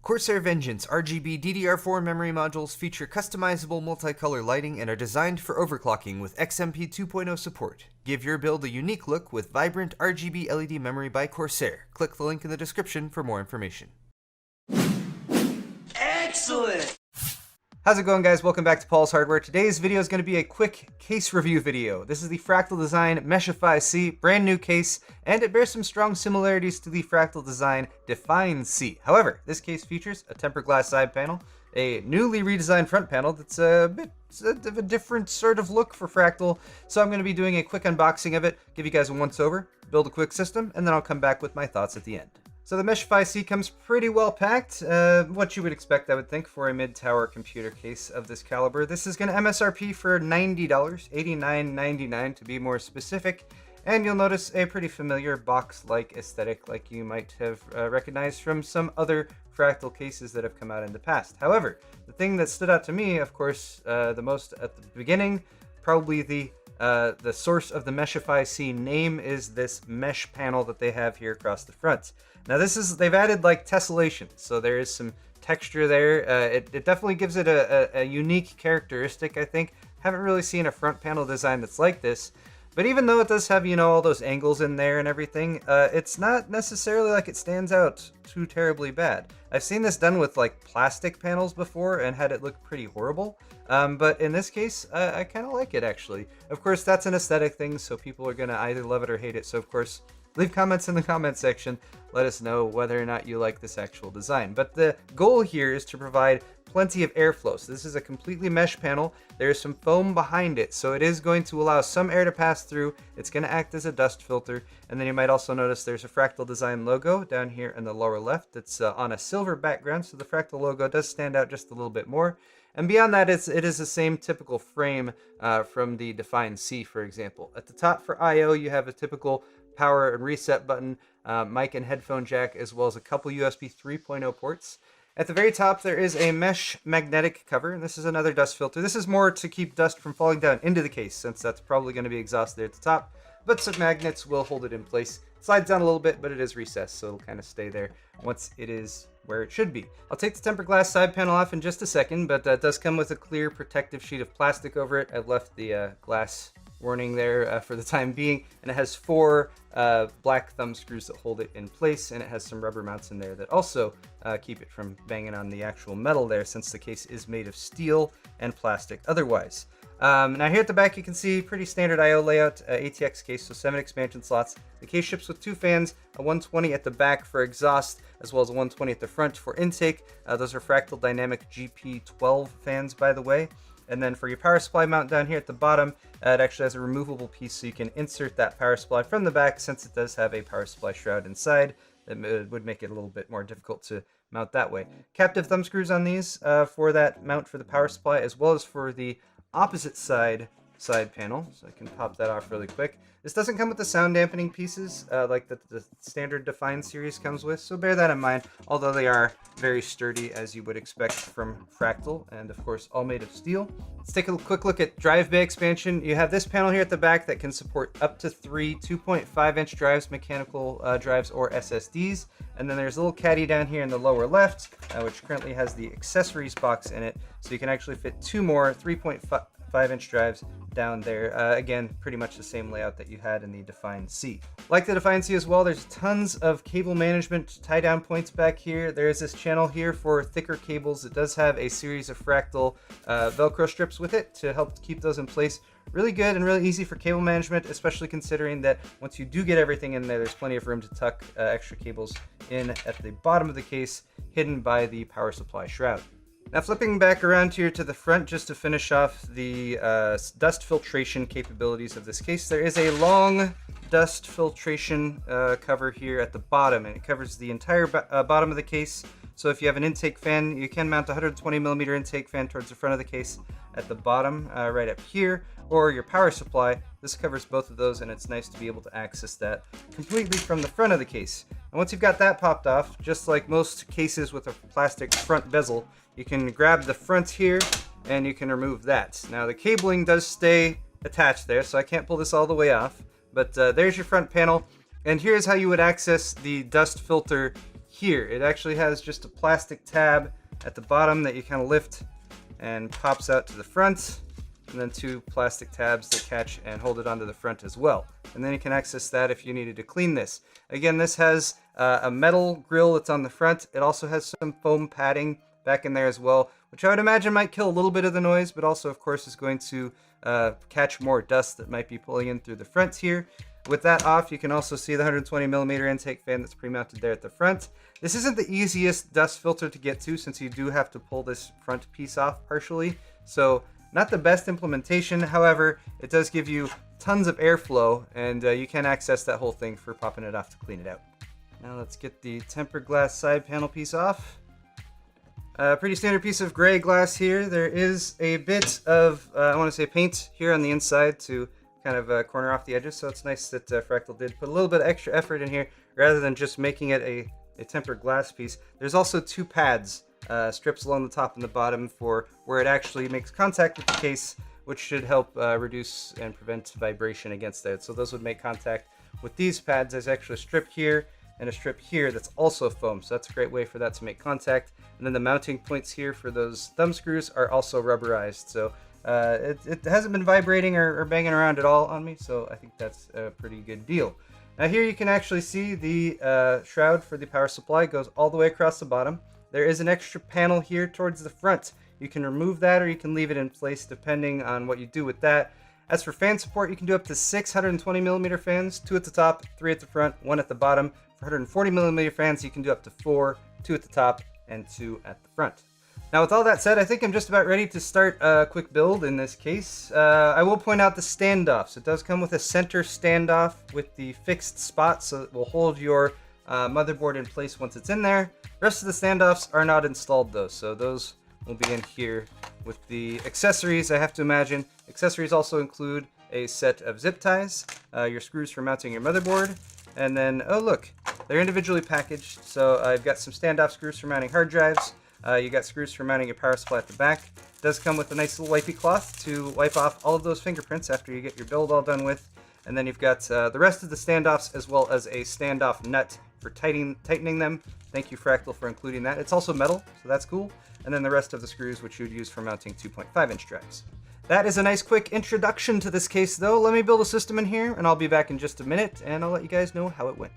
Corsair Vengeance RGB DDR4 memory modules feature customizable multicolor lighting and are designed for overclocking with XMP 2.0 support. Give your build a unique look with vibrant RGB LED memory by Corsair. Click the link in the description for more information. Excellent! How's it going, guys? Welcome back to Paul's Hardware. Today's video is going to be a quick case review video. This is the Fractal Design Meshify C, brand new case, and it bears some strong similarities to the Fractal Design Define C. However, this case features a tempered glass side panel, a newly redesigned front panel that's a bit of a different sort of look for Fractal, so I'm going to be doing a quick unboxing of it, give you guys a once-over, build a quick system, and then I'll come back with my thoughts at the end. So the Meshify C comes pretty well packed, what you would expect, I would think, for a mid-tower computer case of this caliber. This is going to MSRP for $90, $89.99 to be more specific, and you'll notice a pretty familiar box-like aesthetic like you might have recognized from some other Fractal cases that have come out in the past. However, the thing that stood out to me, of course, the most at the beginning, probably the source of the Meshify C name is this mesh panel that they have here across the front. Now they've added like tessellation, so there is some texture there. It definitely gives it a unique characteristic, I think. Haven't really seen a front panel design that's like this. But even though it does have, all those angles in there and everything, it's not necessarily like it stands out too terribly bad. I've seen this done with like plastic panels before and had it look pretty horrible. But in this case, I kind of like it actually. Of course, that's an aesthetic thing, so people are going to either love it or hate it. So of course, leave comments in the comment section. Let us know whether or not you like this actual design. But the goal here is to provide plenty of airflow. So this is a completely mesh panel. There's some foam behind it, so it is going to allow some air to pass through. It's going to act as a dust filter. And then you might also notice there's a Fractal Design logo down here in the lower left. It's on a silver background, so the Fractal logo does stand out just a little bit more. And beyond that, it is the same typical frame from the Define C, for example. At the top for I/O, you have a typical power and reset button, mic and headphone jack, as well as a couple USB 3.0 ports. At the very top, there is a mesh magnetic cover, and this is another dust filter. This is more to keep dust from falling down into the case, since that's probably going to be exhausted at the top, but some magnets will hold it in place. It slides down a little bit, but it is recessed, so it'll kind of stay there once it is where it should be. I'll take the tempered glass side panel off in just a second, but it does come with a clear protective sheet of plastic over it. I've left the glass warning there for the time being, and it has 4 black thumb screws that hold it in place, and it has some rubber mounts in there that also keep it from banging on the actual metal there, since the case is made of steel and plastic otherwise. Now here at the back you can see pretty standard I/O layout, ATX case, so 7 expansion slots. The case ships with 2 fans, a 120 at the back for exhaust, as well as a 120 at the front for intake. Those are Fractal Dynamic GP12 fans, by the way. And then for your power supply mount down here at the bottom, it actually has a removable piece, so you can insert that power supply from the back, since it does have a power supply shroud inside. It would make it a little bit more difficult to mount that way. Captive thumb screws on these for that mount for the power supply, as well as for the opposite side panel, so I can pop that off really quick. This doesn't come with the sound dampening pieces like the standard Define series comes with, so bear that in mind, although they are very sturdy as you would expect from Fractal, and of course all made of steel. Let's take a quick look at drive bay expansion. You have this panel here at the back that can support up to 3 2.5-inch drives, mechanical drives or SSDs, and then there's a little caddy down here in the lower left, which currently has the accessories box in it, so you can actually fit 2 more 3.5-inch drives down there. Again, pretty much the same layout that you had in the Define C. Like the Define C as well, there's tons of cable management tie down points back here. There is this channel here for thicker cables. It does have a series of Fractal Velcro strips with it to help keep those in place. Really good and really easy for cable management, especially considering that once you do get everything in there, there's plenty of room to tuck extra cables in at the bottom of the case, hidden by the power supply shroud. Now flipping back around here to the front, just to finish off the dust filtration capabilities of this case, there is a long dust filtration cover here at the bottom, and it covers the entire bottom of the case. So if you have an intake fan, you can mount a 120mm intake fan towards the front of the case at the bottom, right up here, or your power supply. This covers both of those, and it's nice to be able to access that completely from the front of the case. And once you've got that popped off, just like most cases with a plastic front bezel, you can grab the front here and you can remove that. Now the cabling does stay attached there, so I can't pull this all the way off, but there's your front panel. And here's how you would access the dust filter here. It actually has just a plastic tab at the bottom that you kind of lift and pops out to the front, and then 2 plastic tabs that catch and hold it onto the front as well. And then you can access that if you needed to clean this. Again, this has a metal grill that's on the front. It also has some foam padding back in there as well, which I would imagine might kill a little bit of the noise, but also of course is going to catch more dust that might be pulling in through the front here. With that off, you can also see the 120mm intake fan that's pre-mounted there at the front. This isn't the easiest dust filter to get to, since you do have to pull this front piece off partially. So not the best implementation, however, it does give you tons of airflow, and you can access that whole thing for popping it off to clean it out. Now let's get the tempered glass side panel piece off. Pretty standard piece of gray glass here. There is a bit of, I want to say, paint here on the inside to kind of corner off the edges, so it's nice that Fractal did put a little bit of extra effort in here rather than just making it a tempered glass piece. There's also 2 pads, strips along the top and the bottom for where it actually makes contact with the case, which should help reduce and prevent vibration against it. So those would make contact with these pads. There's actually a strip here and a strip here that's also foam, so that's a great way for that to make contact. And then the mounting points here for those thumb screws are also rubberized, so it hasn't been vibrating or banging around at all on me, so I think that's a pretty good deal. Now here you can actually see the shroud for the power supply goes all the way across the bottom. There is an extra panel here towards the front. You can remove that or you can leave it in place depending on what you do with that. As for fan support, you can do up to 6 120mm fans, 2 at the top, 3 at the front, 1 at the bottom. For 140mm fans, you can do up to 4, 2 at the top, and 2 at the front. Now with all that said, I think I'm just about ready to start a quick build in this case. I will point out the standoffs. It does come with a center standoff with the fixed spot, so it will hold your motherboard in place once it's in there. The rest of the standoffs are not installed though, so those will be in here with the accessories, I have to imagine. Accessories also include a set of zip ties, your screws for mounting your motherboard, and then, oh look, they're individually packaged. So I've got some standoff screws for mounting hard drives. You got screws for mounting your power supply at the back. It does come with a nice little wipey cloth to wipe off all of those fingerprints after you get your build all done with. And then you've got the rest of the standoffs, as well as a standoff nut for tightening them. Thank you, Fractal, for including that. It's also metal, so that's cool. And then the rest of the screws, which you would use for mounting 2.5-inch drives. That is a nice quick introduction to this case, though. Let me build a system in here, and I'll be back in just a minute, and I'll let you guys know how it went.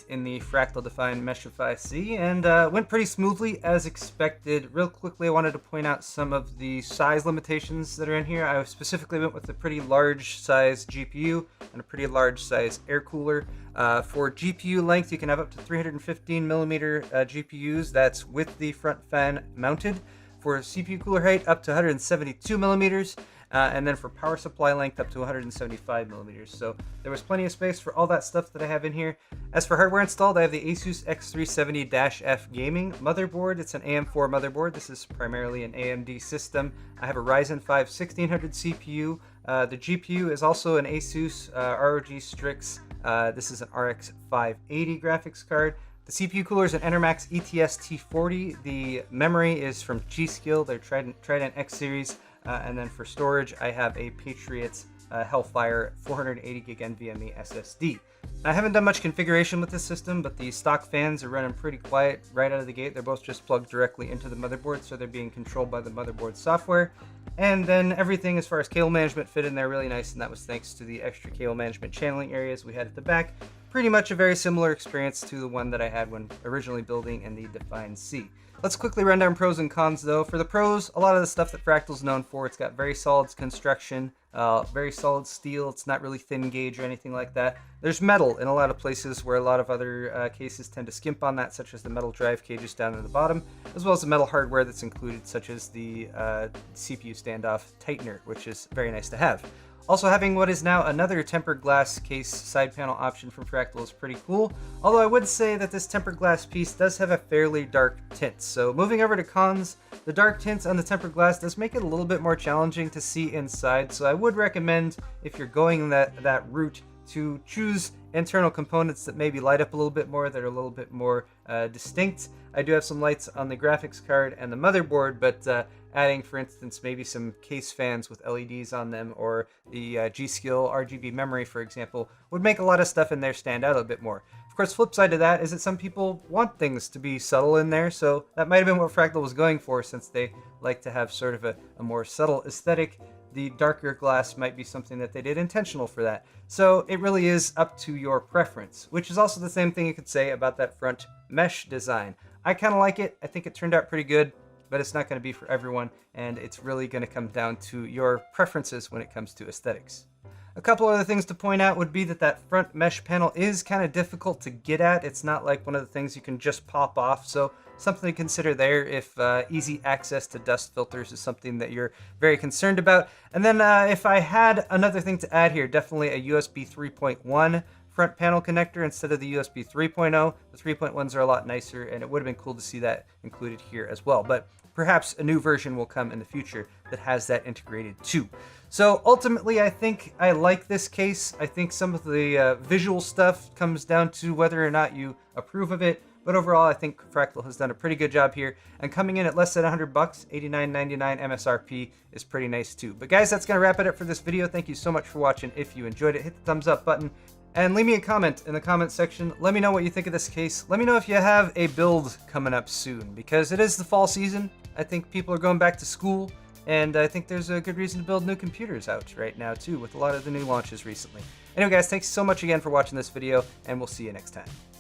In the Fractal Meshify C, and went pretty smoothly as expected. Real quickly, I wanted to point out some of the size limitations that are in here. I specifically went with a pretty large size GPU and a pretty large size air cooler. For GPU length, you can have up to 315mm GPUs. That's with the front fan mounted. For CPU cooler height, up to 172mm. And then for power supply length, up to 175mm. So there was plenty of space for all that stuff that I have in here. As for hardware installed, I have the Asus X370-F gaming motherboard. It's an AM4 motherboard. This is primarily an AMD system. I have a Ryzen 5 1600 CPU. The GPU is also an Asus ROG Strix. This is an RX 580 graphics card. The CPU cooler is an Enermax ETS T40. The memory is from G-Skill, their Trident X series. And then for storage, I have a Patriot Hellfire 480GB NVMe SSD. I haven't done much configuration with this system, but the stock fans are running pretty quiet right out of the gate. They're both just plugged directly into the motherboard, so they're being controlled by the motherboard software. And then everything as far as cable management fit in there really nice, and that was thanks to the extra cable management channeling areas we had at the back. pretty much a very similar experience to the one that I had when originally building in the Define C. Let's quickly run down pros and cons though. For the pros, a lot of the stuff that Fractal's known for, it's got very solid construction, very solid steel. It's not really thin gauge or anything like that. There's metal in a lot of places where a lot of other cases tend to skimp on that, such as the metal drive cages down at the bottom, as well as the metal hardware that's included, such as the CPU standoff tightener, which is very nice to have. Also, having what is now another tempered glass case side panel option from Fractal is pretty cool, although I would say that this tempered glass piece does have a fairly dark tint. So moving over to cons, the dark tints on the tempered glass does make it a little bit more challenging to see inside, so I would recommend, if you're going that route, to choose internal components that maybe light up a little bit more, that are a little bit more distinct. I do have some lights on the graphics card and the motherboard, but adding, for instance, maybe some case fans with LEDs on them, or the G-Skill RGB memory, for example, would make a lot of stuff in there stand out a bit more. Of course, flip side to that is that some people want things to be subtle in there, so that might have been what Fractal was going for, since they like to have sort of a more subtle aesthetic. The darker glass might be something that they did intentional for that. So it really is up to your preference, which is also the same thing you could say about that front mesh design. I kind of like it. I think it turned out pretty good, but it's not going to be for everyone, and it's really going to come down to your preferences when it comes to aesthetics. A couple other things to point out would be that front mesh panel is kind of difficult to get at. It's not like one of the things you can just pop off, so something to consider there if easy access to dust filters is something that you're very concerned about. And then if I had another thing to add here, definitely a USB 3.1 front panel connector instead of the USB 3.0. The 3.1s are a lot nicer, and it would have been cool to see that included here as well. But perhaps a new version will come in the future that has that integrated too. So ultimately, I think I like this case. I think some of the visual stuff comes down to whether or not you approve of it. But overall, I think Fractal has done a pretty good job here. And coming in at less than $100, $89.99 MSRP is pretty nice too. But guys, that's going to wrap it up for this video. Thank you so much for watching. If you enjoyed it, hit the thumbs up button. And leave me a comment in the comment section. Let me know what you think of this case. Let me know if you have a build coming up soon, because it is the fall season. I think people are going back to school, and I think there's a good reason to build new computers out right now too, with a lot of the new launches recently. Anyway guys, thanks so much again for watching this video, and we'll see you next time.